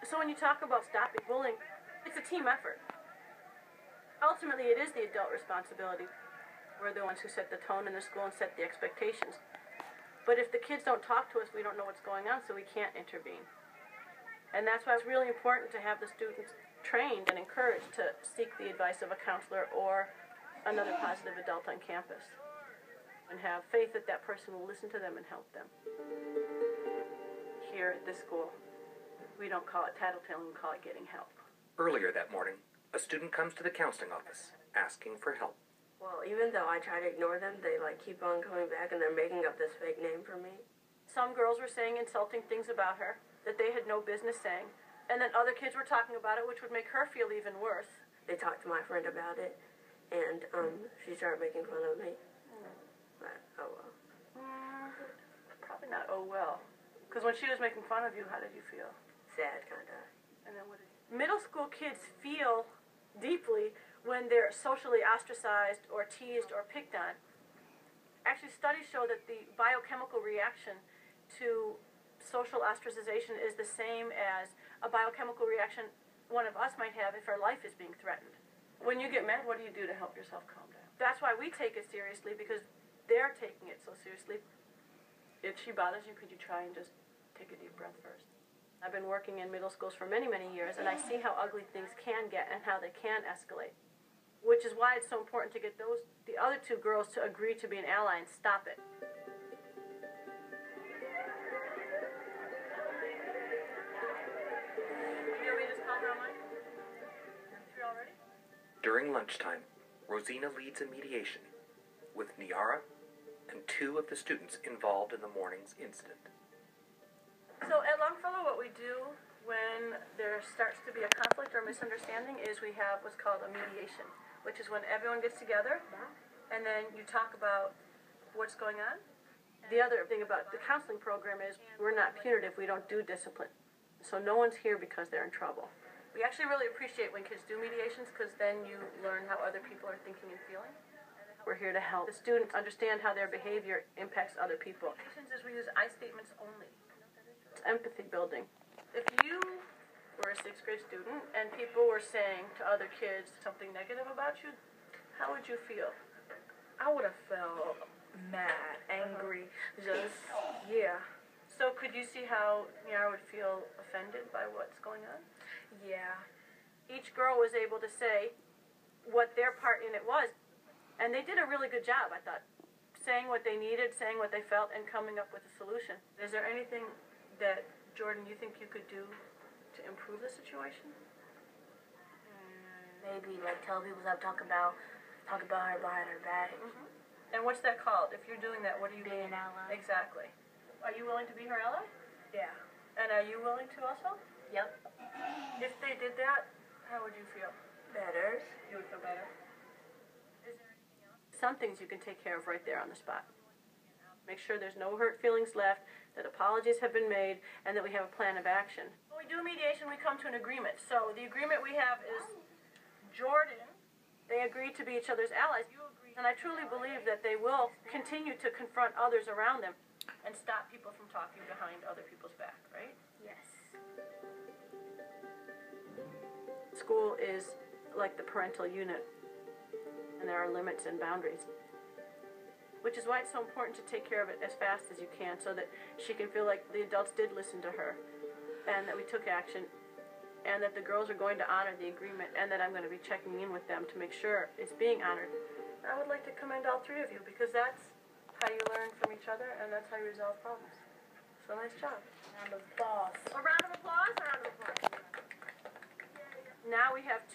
So when you talk about stopping bullying, it's a team effort. Ultimately, it is the adult responsibility. We're the ones who set the tone in the school and set the expectations. But if the kids don't talk to us, we don't know what's going on, so we can't intervene. And that's why it's really important to have the students trained and encouraged to seek the advice of a counselor or another positive adult on campus, and have faith that that person will listen to them and help them. Here at this school, we don't call it tattletaling, we call it getting help. Earlier that morning, a student comes to the counseling office asking for help. Well, even though I try to ignore them, they keep on coming back and they're making up this fake name for me. Some girls were saying insulting things about her that they had no business saying, and then other kids were talking about it, which would make her feel even worse. They talked to my friend about it, and she started making fun of me. But, oh well. Probably not oh well. Because when she was making fun of you, how did you feel? Sad, kind of. And then what did you... Middle school kids feel deeply when they're socially ostracized or teased or picked on. Actually, studies show that the biochemical reaction to social ostracization is the same as a biochemical reaction one of us might have if our life is being threatened. When you get mad, what do you do to help yourself calm down? That's why we take it seriously, because they're taking it so seriously. If she bothers you, could you try and just take a deep breath first? I've been working in middle schools for many, many years, and I see how ugly things can get and how they can escalate. Which is why it's so important to get the other two girls to agree to be an ally and stop it. During lunchtime, Rosina leads a mediation with Niara and 2 of the students involved in the morning's incident. So at Longfellow, what we do when there starts to be a conflict or misunderstanding is we have what's called a mediation, which is when everyone gets together and then you talk about what's going on. The other thing about the counseling program is we're not punitive, we don't do discipline. So no one's here because they're in trouble. We actually really appreciate when kids do mediations, because then you learn how other people are thinking and feeling. We're here to help the students understand how their behavior impacts other people. Is we use I statements only. It's empathy building. If you were a 6th grade student and people were saying to other kids something negative about you, how would you feel? I would have felt mad, angry, just, yeah. So could you see how Niara would feel offended by what's going on? Yeah. Each girl was able to say what their part in it was, and they did a really good job, I thought, saying what they needed, saying what they felt, and coming up with a solution. Is there anything that, Jordan, you think you could do to improve the situation? Maybe tell people to talk about her behind her back. And what's that called? If you're doing that, what are you Being an ally. Exactly. Are you willing to be her ally? Yeah. And are you willing to also? Yep. If they did that, how would you feel? Better. You would feel better? Is there anything else? Some things you can take care of right there on the spot. Make sure there's no hurt feelings left, that apologies have been made, and that we have a plan of action. When we do mediation, we come to an agreement. So the agreement we have is Jordan, they agree to be each other's allies. You agree. And I truly believe that they will continue to confront others around them and stop people from talking behind other people's back, right? Yes. School is like the parental unit, and there are limits and boundaries, which is why it's so important to take care of it as fast as you can, so that she can feel like the adults did listen to her and that we took action, and that the girls are going to honor the agreement, and that I'm going to be checking in with them to make sure it's being honored. I would like to commend all 3 of you, because that's how you learn from each other, and that's how you resolve problems. So nice job. Round of applause. A round of applause. A round of applause. Now we have 2